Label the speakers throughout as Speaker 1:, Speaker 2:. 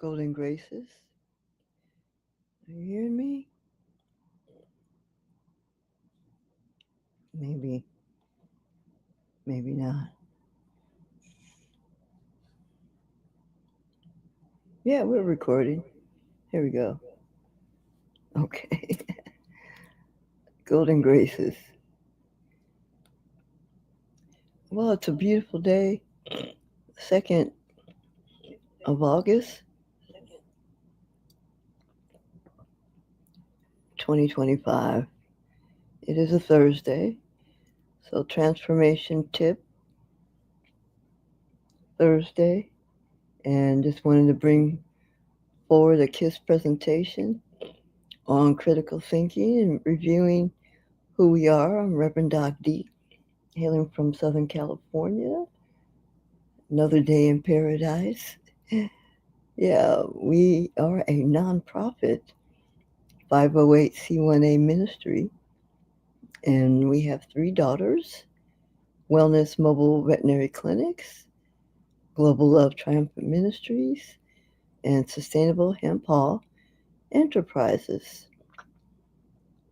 Speaker 1: Golden Graces, are you hearing me? Maybe, maybe not. Yeah, we're recording. Here we go. Okay. Golden Graces. Well, it's a beautiful day. 2nd of August, 2025. It is a Thursday. So, transformation tip Thursday. And just wanted to bring forward a KISS presentation on critical thinking and reviewing who we are. I'm RevDocD, hailing from Southern California. Another day in paradise. Yeah, we are a nonprofit 508c1a ministry, and we have 3 daughters: Wellness Mobile Veterinary Clinics, Global Love Triumphant Ministries, and Sustainable Hemp Hall Enterprises.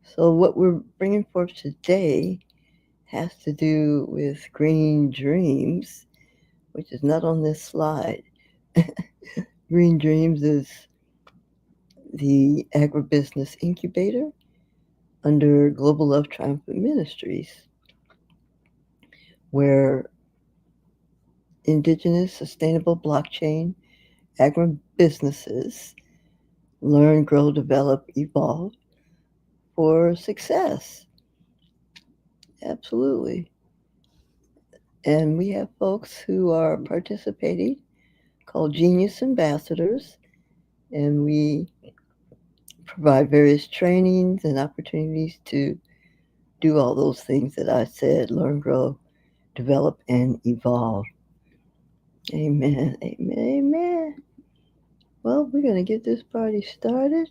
Speaker 1: So what we're bringing forth today has to do with GreenDreams, which is not on this slide. GreenDreams is the agribusiness incubator under Global Love Triumphant Ministries, where indigenous sustainable blockchain agribusinesses learn, grow, develop, evolve for success. Absolutely. And we have folks who are participating called Genius Ambassadors, and we provide various trainings and opportunities to do all those things that I said: learn, grow, develop, and evolve. Amen, amen, amen. Well, we're going to get this party started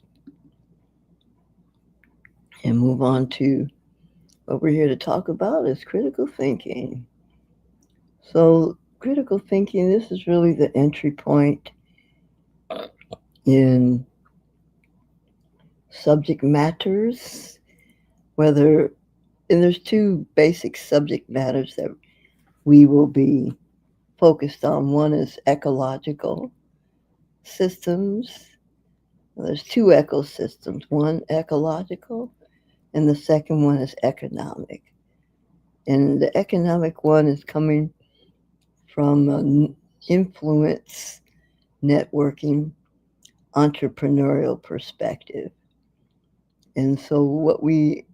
Speaker 1: and move on to what we're here to talk about is critical thinking. So, critical thinking, this is really the entry point in subject matters, and there's 2 basic subject matters that we will be focused on. One is ecological systems. There's 2 ecosystems, one ecological, and the second one is economic. And the economic one is coming from an influence networking entrepreneurial perspective. And so what we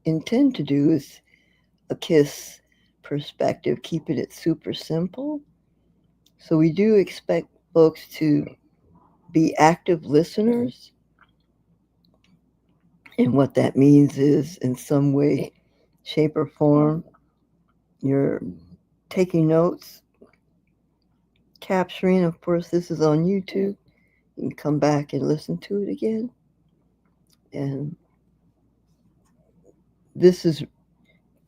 Speaker 1: intend to do is a KISS perspective, keeping it super simple. So we do expect folks to be active listeners. And what that means is, in some way, shape, or form, you're taking notes, capturing. Of course, this is on YouTube. You can come back and listen to it again. And this is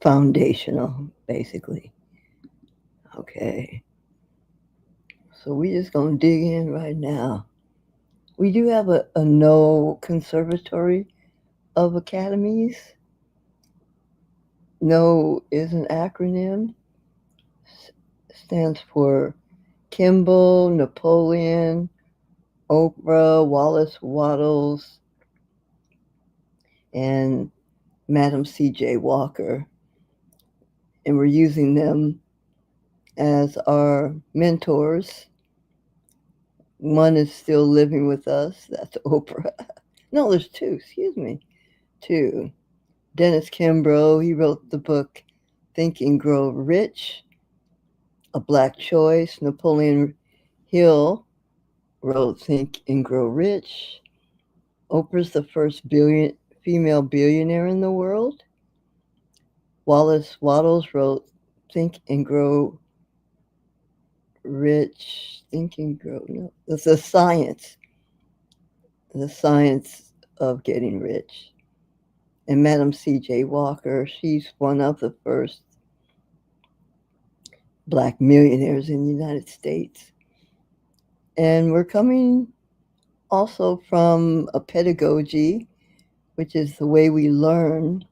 Speaker 1: foundational, basically. Okay. So we're just going to dig in right now. We do have a no conservatory of academies. No is an acronym. Stands for Kimball, Napoleon, Oprah, Wallace Wattles, and Madam C.J. Walker. And we're using them as our mentors. One is still living with us. That's Oprah. No, there's 2. Excuse me. 2. Dennis Kimbrough, he wrote the book Think and Grow Rich. A Black Choice. Napoleon Hill wrote Think and Grow Rich. Oprah's the first female billionaire in the world. Wallace Wattles wrote Think and Grow Rich. Think and Grow. No, it's the science of getting rich. And Madam C.J. Walker, she's one of the first Black millionaires in the United States. And we're coming also from a pedagogy, which is the way we learn,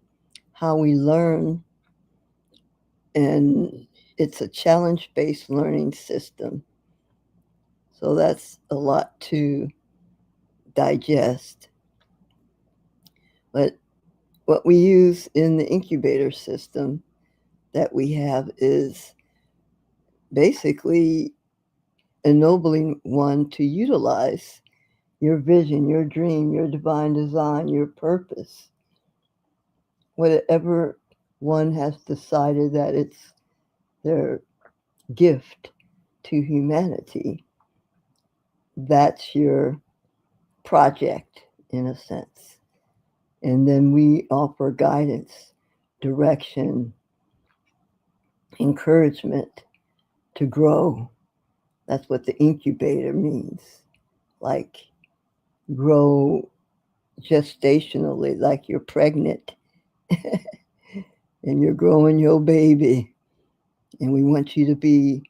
Speaker 1: how we learn, and it's a challenge-based learning system. So that's a lot to digest. But what we use in the incubator system that we have is basically ennobling one to utilize your vision, your dream, your divine design, your purpose. Whatever one has decided that it's their gift to humanity, that's your project in a sense. And then we offer guidance, direction, encouragement to grow. That's what the incubator means. Like grow gestationally, like you're pregnant and you're growing your baby. And we want you to be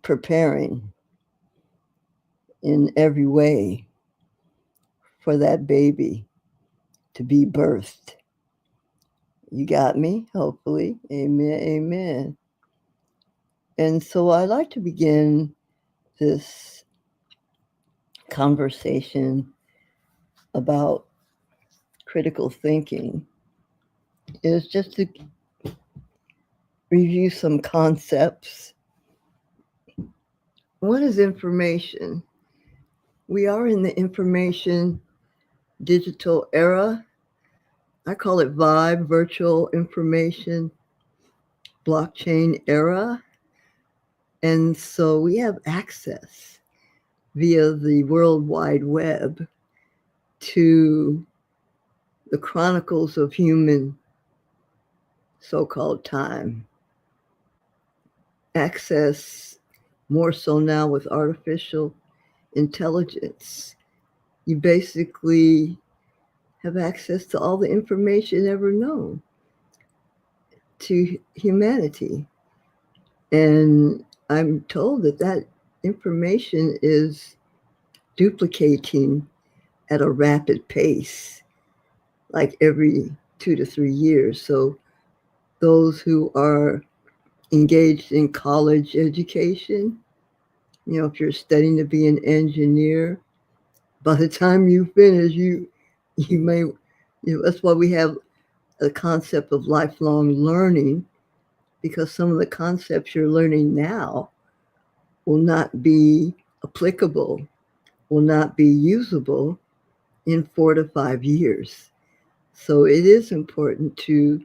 Speaker 1: preparing in every way for that baby to be birthed. You got me? Hopefully. Amen. Amen. And so I like to begin this conversation about critical thinking is just to review some concepts. One is information. We are in the information digital era. I call it VIBE, virtual information blockchain era. And so we have access via the World Wide Web to the chronicles of human so-called time. Access more so now with artificial intelligence. You basically have access to all the information ever known to humanity. And I'm told that that information is duplicating at a rapid pace, like every 2 to 3 years. So those who are engaged in college education, if you're studying to be an engineer, by the time you finish, you may, that's why we have the concept of lifelong learning, because some of the concepts you're learning now will not be applicable, will not be usable in 4 to 5 years. So it is important to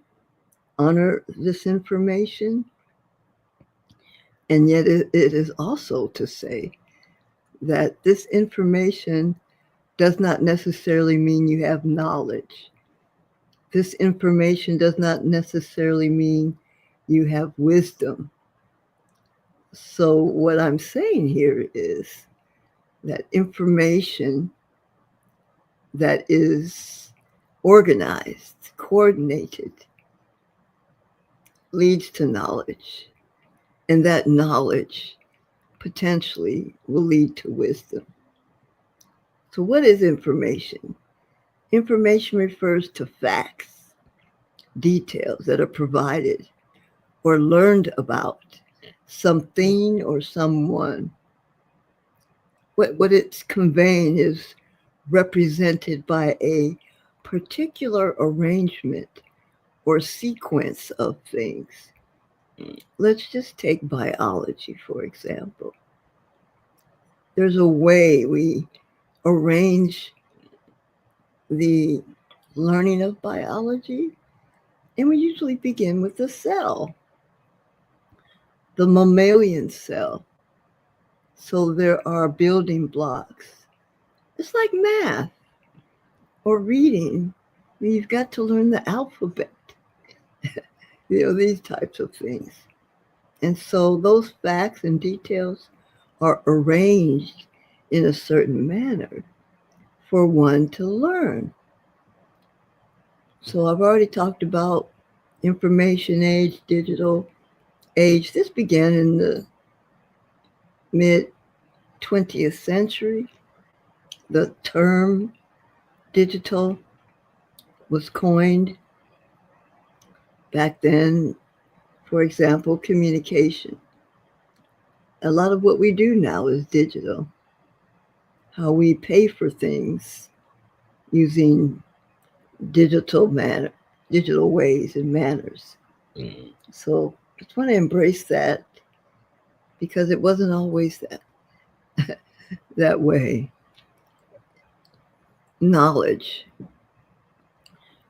Speaker 1: honor this information. And yet it is also to say that this information does not necessarily mean you have knowledge. This information does not necessarily mean you have wisdom. So what I'm saying here is that information that is organized, coordinated, leads to knowledge. And that knowledge potentially will lead to wisdom. So what is information? Information refers to facts, details that are provided or learned about something or someone. What it's conveying is represented by a particular arrangement or sequence of things. Let's just take biology, for example. There's a way we arrange the learning of biology, and we usually begin with the cell. the mammalian cell. So there are building blocks. It's like math or reading. You've got to learn the alphabet, these types of things. And so those facts and details are arranged in a certain manner for one to learn. So I've already talked about information age, digital age. This began in the mid 20th century. The term digital was coined back then. For example, communication. A lot of what we do now is digital. How we pay for things using digital ways and manners. So I just want to embrace that because it wasn't always that way. Knowledge.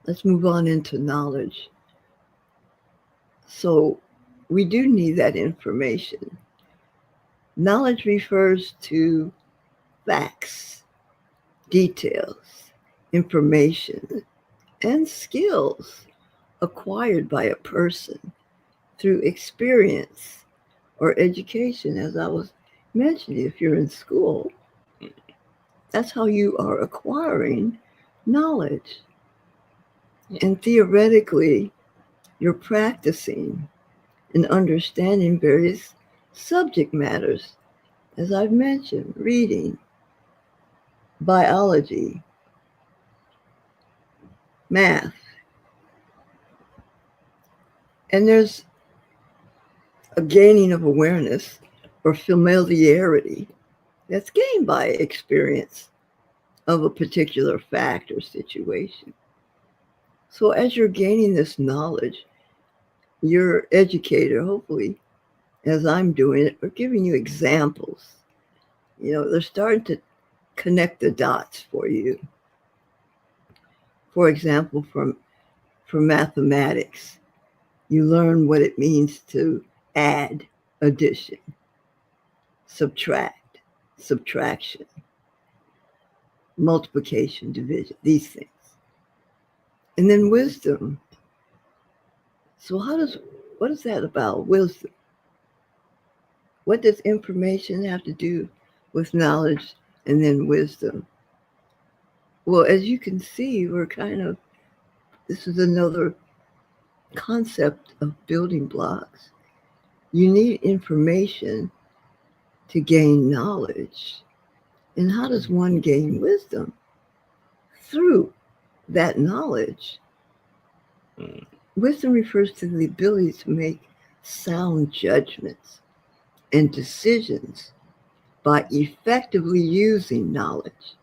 Speaker 1: Let's move on into knowledge. So we do need that information. Knowledge refers to facts, details, information, and skills acquired by a person through experience or education. As I was mentioning, if you're in school, that's how you are acquiring knowledge. And theoretically, you're practicing and understanding various subject matters, as I've mentioned, reading, biology, math. And there's a gaining of awareness or familiarity that's gained by experience of a particular fact or situation. So as you're gaining this knowledge, your educator, hopefully, as I'm doing it, are giving you examples. They're starting to connect the dots for you. For example, for mathematics, you learn what it means to add, addition, subtract, subtraction, multiplication, division, these things. And then wisdom. So what is that about, wisdom? What does information have to do with knowledge and then wisdom? Well, as you can see, this is another concept of building blocks. You need information to gain knowledge. And how does one gain wisdom? Through that knowledge. Wisdom refers to the ability to make sound judgments and decisions by effectively using knowledge.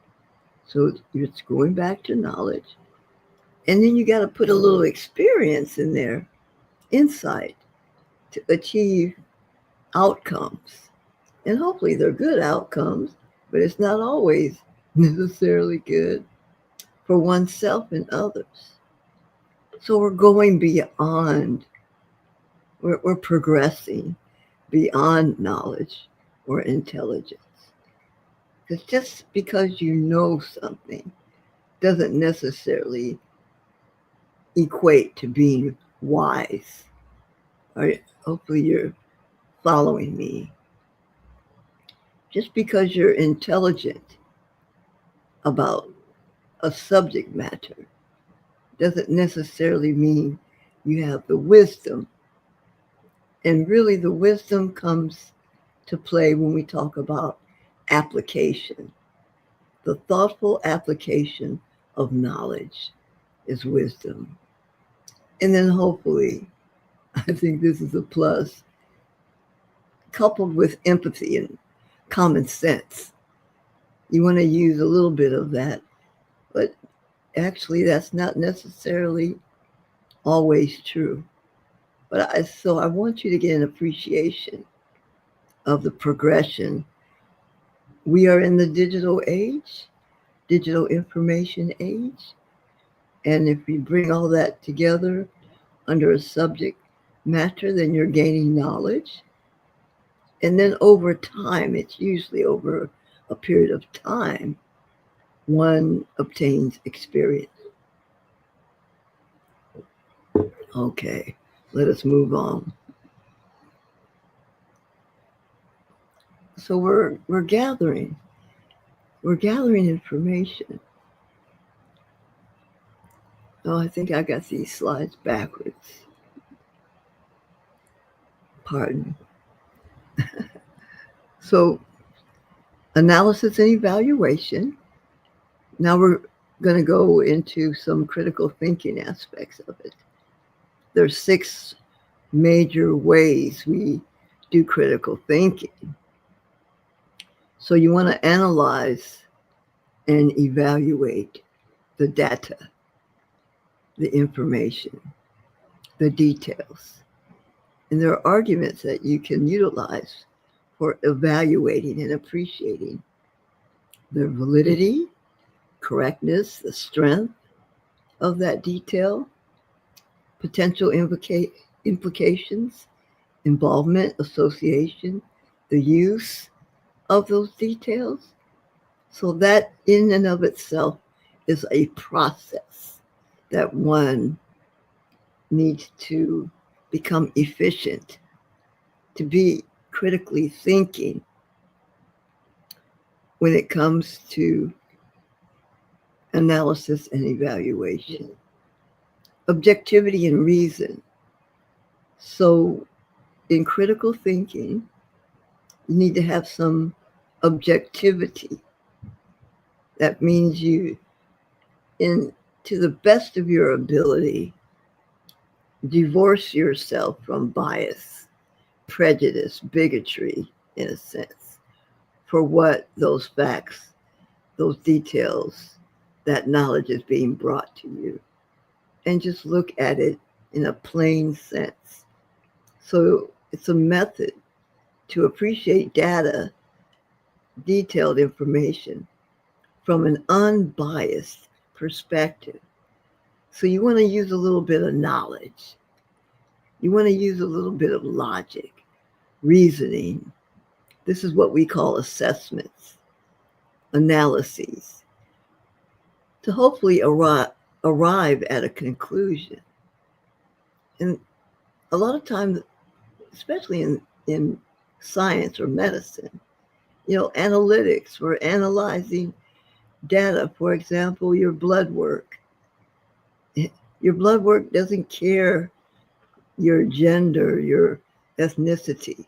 Speaker 1: So it's going back to knowledge. And then you got to put a little experience in there, insight, to achieve outcomes. And hopefully they're good outcomes, but it's not always necessarily good for oneself and others. So we're going beyond, we're progressing beyond knowledge or intelligence. Because just because you know something doesn't necessarily equate to being wise. All right, hopefully you're following me. Just because you're intelligent about a subject matter doesn't necessarily mean you have the wisdom. And really the wisdom comes to play when we talk about application. The thoughtful application of knowledge is wisdom. And then hopefully, I think this is a plus, coupled with empathy and common sense. You want to use a little bit of that, but actually that's not necessarily always true. So I want you to get an appreciation of the progression. We are in the digital age, digital information age. And if we bring all that together under a subject matter, then you're gaining knowledge. And then over time, it's usually over a period of time, one obtains experience. Okay, let us move on. So we're gathering. We're gathering information. Oh, I think I got these slides backwards. Pardon. So analysis and evaluation. Now we're going to go into some critical thinking aspects of it. There's 6 major ways we do critical thinking. So you want to analyze and evaluate the data, the information, the details. And there are arguments that you can utilize for evaluating and appreciating the validity, correctness, the strength of that detail, potential implications, involvement, association, the use of those details. So that in and of itself is a process that one needs to become efficient, to be critically thinking when it comes to analysis and evaluation. Objectivity and reason. So in critical thinking, you need to have some objectivity. That means you, to the best of your ability, divorce yourself from bias, prejudice, bigotry, in a sense, for what those facts, those details, that knowledge is being brought to you. And just look at it in a plain sense. So it's a method to appreciate data, detailed information from an unbiased perspective. So you want to use a little bit of knowledge. You want to use a little bit of logic, reasoning. This is what we call assessments, analyses, to hopefully arrive at a conclusion. And a lot of times, especially in science or medicine, analytics, we're analyzing data. For example, your blood work. Your blood work doesn't care your gender, your ethnicity.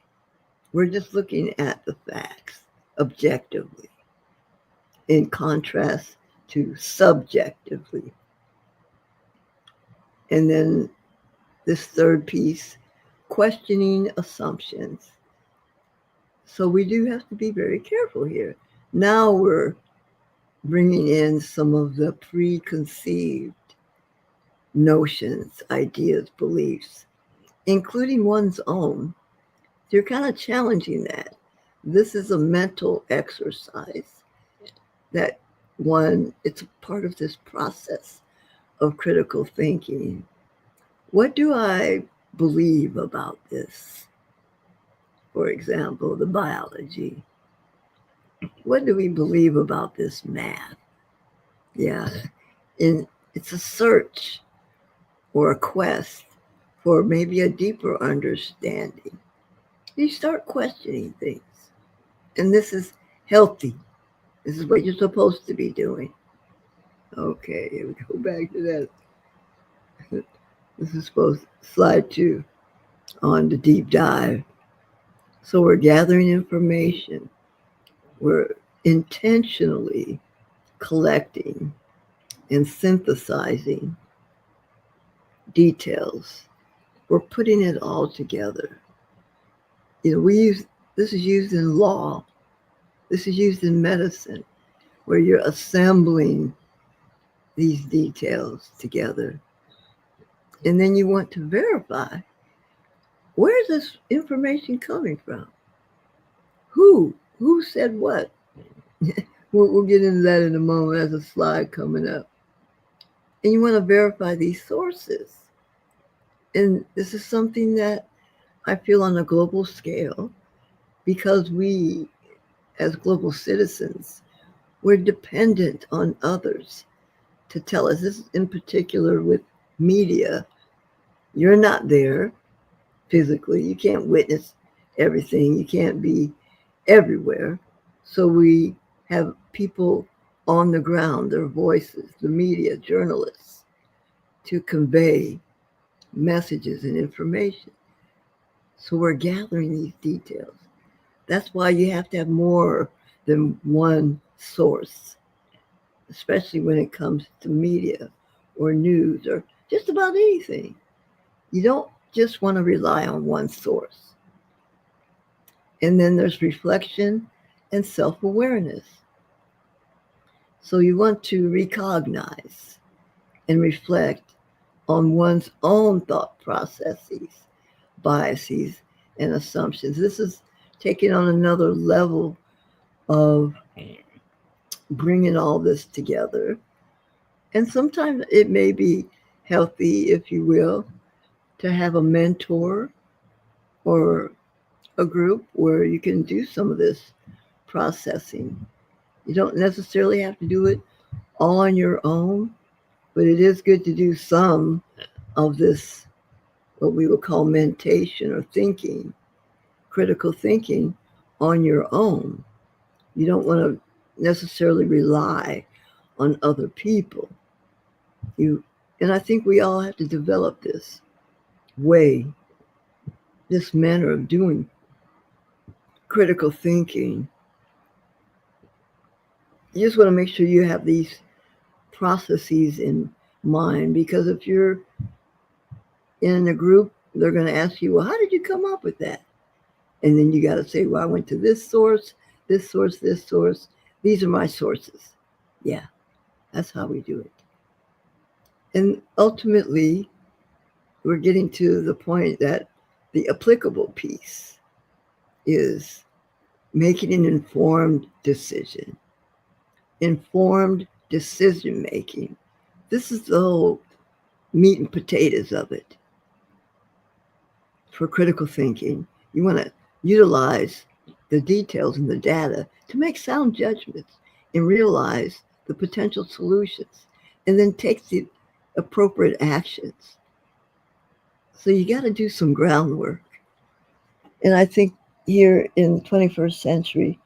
Speaker 1: We're just looking at the facts objectively, in contrast to subjectively. And then this third piece, questioning assumptions. So we do have to be very careful here. Now we're bringing in some of the preconceived notions, ideas, beliefs, including one's own. You're kind of challenging that. This is a mental exercise that it's a part of this process of critical thinking. What do I believe about this? For example, the biology. What do we believe about this math? Yeah, it's a search or a quest for maybe a deeper understanding. You start questioning things. And this is healthy. This is what you're supposed to be doing. Okay, here we go back to that. This is slide 2 on the deep dive. So we're gathering information. We're intentionally collecting and synthesizing details. We're putting it all together. This is used in law. This is used in medicine, where you're assembling these details together. And then you want to verify, where is this information coming from? Who said what? We'll get into that in a moment. There's a slide coming up. And you want to verify these sources. And this is something that I feel on a global scale because we, as global citizens, we're dependent on others to tell us. This is in particular with media. You're not there physically. You can't witness everything. You can't be everywhere. So we have people on the ground, their voices, the media, journalists, to convey messages and information. So we're gathering these details. That's why you have to have more than one source, especially when it comes to media or news or just about anything. You don't just want to rely on one source. And then there's reflection and self awareness. So you want to recognize and reflect on one's own thought processes, biases, and assumptions. This is taking on another level of bringing all this together. And sometimes it may be healthy, if you will, to have a mentor or a group where you can do some of this processing. You don't necessarily have to do it all on your own, but it is good to do some of this, what we would call mentation or thinking, critical thinking on your own. You don't want to necessarily rely on other people. You and I think we all have to develop this way, this manner of doing critical thinking. You just want to make sure you have these processes in mind, because if you're in a group, they're going to ask you, well, how did you come up with that? And then you got to say, well, I went to this source, this source, this source. These are my sources. Yeah, that's how we do it. And ultimately, we're getting to the point that the applicable piece is making an informed decision. Informed decision making. This is the whole meat and potatoes of it. For critical thinking, you want to utilize the details and the data to make sound judgments and realize the potential solutions and then take the appropriate actions. So you got to do some groundwork. And I think here in the 21st century,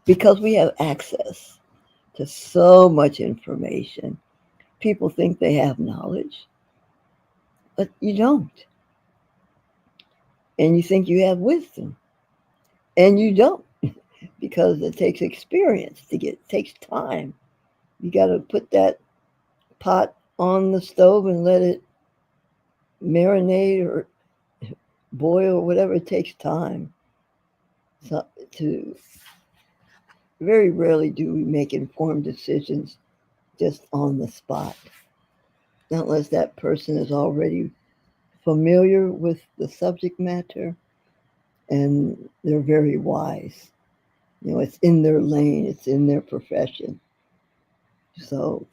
Speaker 1: because we have access to so much information, people think they have knowledge, but you don't. And you think you have wisdom, and you don't, because it takes experience to get, it takes time. You got to put that pot on the stove and let it marinate or boil or whatever. It takes time. So to very rarely do we make informed decisions just on the spot, unless that person is already familiar with the subject matter and they're very wise. You know, it's in their lane, it's in their profession. So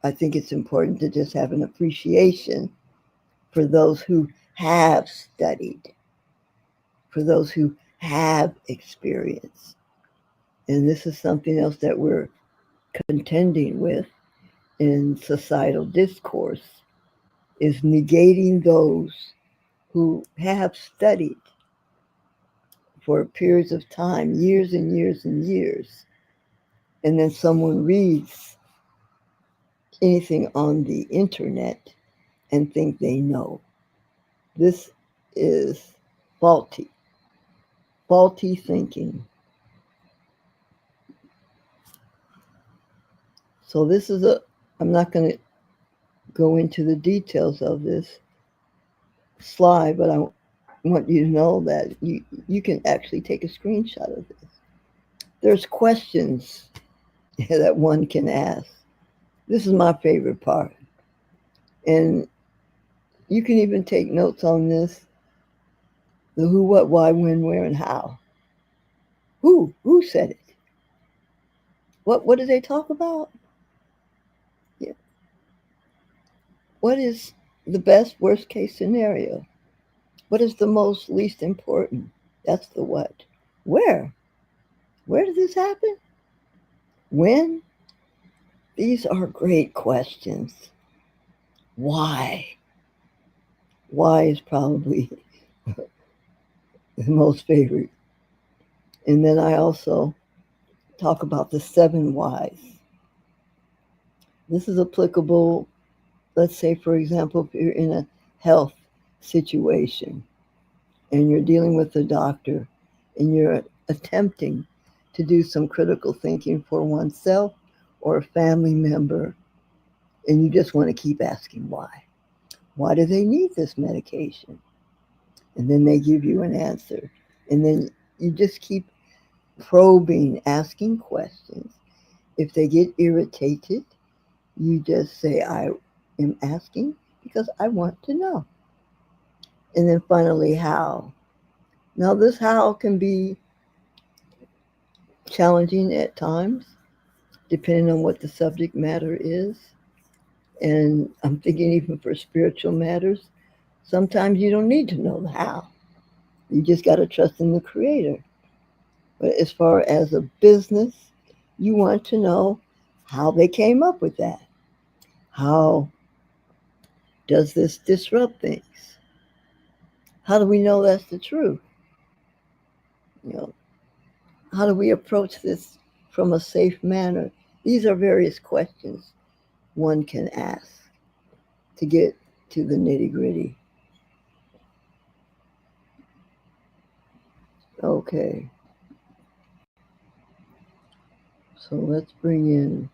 Speaker 1: I think it's important to just have an appreciation for those who have studied, for those who have experience. And this is something else that we're contending with in societal discourse, is negating those who have studied for periods of time, years and years and years, and then someone reads anything on the internet and think they know. This is faulty, faulty thinking. So this is I'm not going to go into the details of this slide, but I want you to know that you can actually take a screenshot of this. There's questions that one can ask. This is my favorite part. And you can even take notes on this: the who, what, why, when, where, and how. Who said it? What did they talk about? Yeah. What is the best, worst case scenario? What is the most least important? That's the what. Where? Where did this happen? When? These are great questions. Why? Why is probably the most favorite. And then I also talk about the 7 whys. This is applicable, let's say, for example, if you're in a health situation and you're dealing with a doctor and you're attempting to do some critical thinking for oneself or a family member, and you just want to keep asking why. Why do they need this medication? And then they give you an answer. And then you just keep probing, asking questions. If they get irritated, you just say, I am asking because I want to know. And then finally, how. Now, this how can be challenging at times, depending on what the subject matter is. And I'm thinking even for spiritual matters, sometimes you don't need to know the how. You just got to trust in the Creator. But as far as a business, you want to know how they came up with that. How does this disrupt things? How do we know that's the truth? You know, how do we approach this from a safe manner? These are various questions one can ask to get to the nitty-gritty. Okay. So let's bring in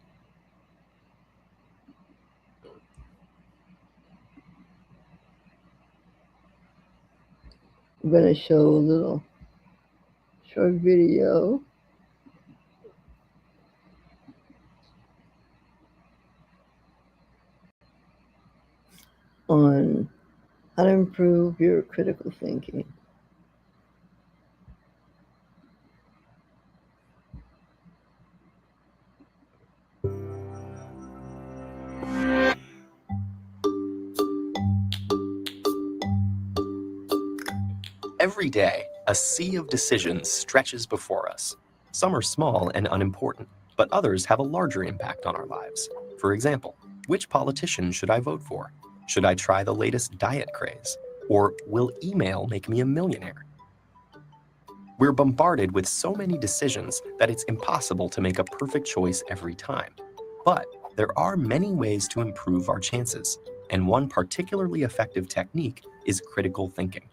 Speaker 1: I'm going to show a little short video on how to improve your critical thinking.
Speaker 2: Every day, a sea of decisions stretches before us. Some are small and unimportant, but others have a larger impact on our lives. For example, which politician should I vote for? Should I try the latest diet craze? Or will email make me a millionaire? We're bombarded with so many decisions that it's impossible to make a perfect choice every time. But there are many ways to improve our chances, and one particularly effective technique is critical thinking.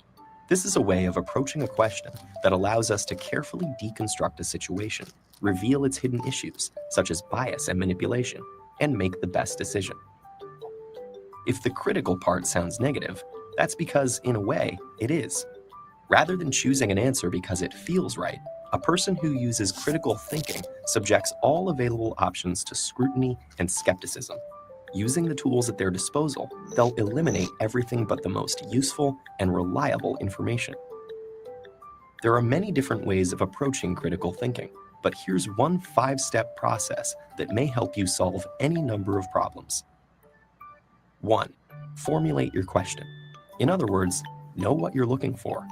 Speaker 2: This is a way of approaching a question that allows us to carefully deconstruct a situation, reveal its hidden issues, such as bias and manipulation, and make the best decision. If the critical part sounds negative, that's because, in a way, it is. Rather than choosing an answer because it feels right, a person who uses critical thinking subjects all available options to scrutiny and skepticism. Using the tools at their disposal, they'll eliminate everything but the most useful and reliable information. There are many different ways of approaching critical thinking, but here's one 5-step process that may help you solve any number of problems. 1. Formulate your question. In other words, know what you're looking for.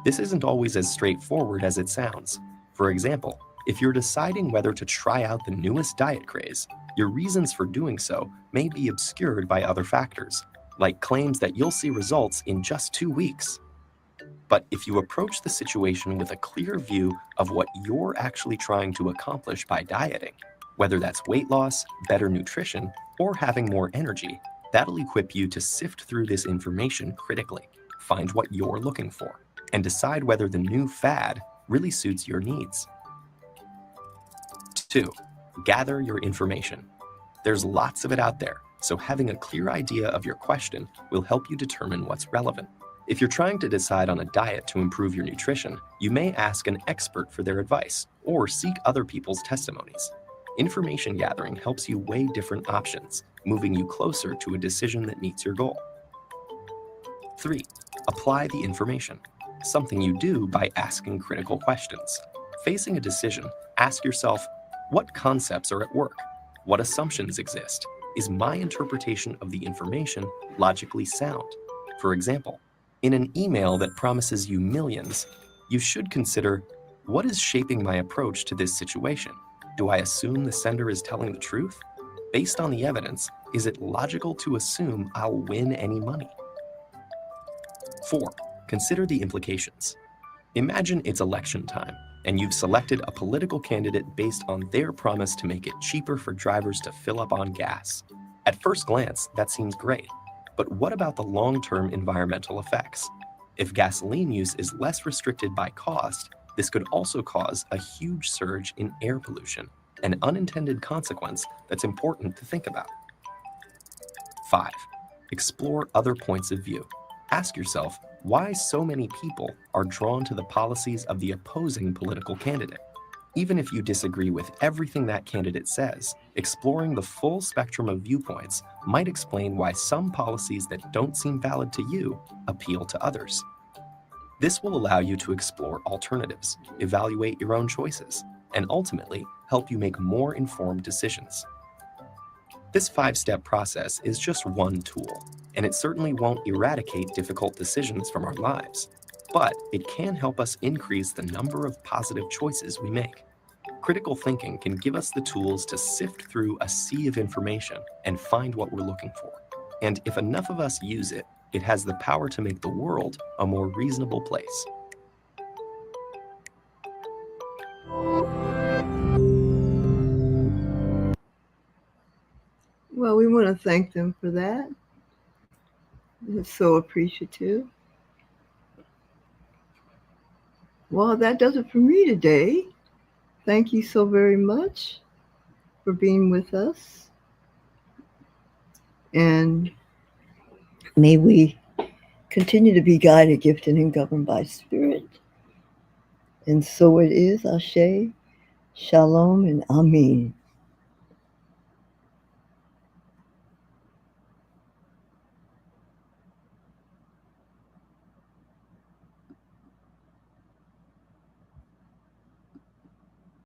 Speaker 2: This isn't always as straightforward as it sounds. For example, if you're deciding whether to try out the newest diet craze, your reasons for doing so may be obscured by other factors, like claims that you'll see results in just 2 weeks. But if you approach the situation with a clear view of what you're actually trying to accomplish by dieting, whether that's weight loss, better nutrition, or having more energy, that'll equip you to sift through this information critically, find what you're looking for, and decide whether the new fad really suits your needs. 2. Gather your information. There's lots of it out there, so having a clear idea of your question will help you determine what's relevant. If you're trying to decide on a diet to improve your nutrition, you may ask an expert for their advice or seek other people's testimonies. Information gathering helps you weigh different options, moving you closer to a decision that meets your goal. 3. Apply the information, something you do by asking critical questions. Facing a decision, ask yourself, what concepts are at work? What assumptions exist? Is my interpretation of the information logically sound? For example, in an email that promises you millions, you should consider, What is shaping my approach to this situation? Do I assume the sender is telling the truth? Based on the evidence, is it logical to assume I'll win any money? 4. Consider the implications. Imagine it's election time, and you've selected a political candidate based on their promise to make it cheaper for drivers to fill up on gas. At first glance, that seems great. But what about the long-term environmental effects? If gasoline use is less restricted by cost, this could also cause a huge surge in air pollution, an unintended consequence that's important to think about. 5. Explore other points of view. Ask yourself why so many people are drawn to the policies of the opposing political candidate. Even if you disagree with everything that candidate says, exploring the full spectrum of viewpoints might explain why some policies that don't seem valid to you appeal to others. This will allow you to explore alternatives, evaluate your own choices, and ultimately help you make more informed decisions. This 5-step process is just one tool, and it certainly won't eradicate difficult decisions from our lives, but it can help us increase the number of positive choices we make. Critical thinking can give us the tools to sift through a sea of information and find what we're looking for. And if enough of us use it, it has the power to make the world a more reasonable place.
Speaker 1: Well, we want to thank them for that. We're so appreciative. Well, that does it for me today. Thank you so very much for being with us. And may we continue to be guided, gifted, and governed by Spirit. And so it is. Ashe, Shalom, and Amen.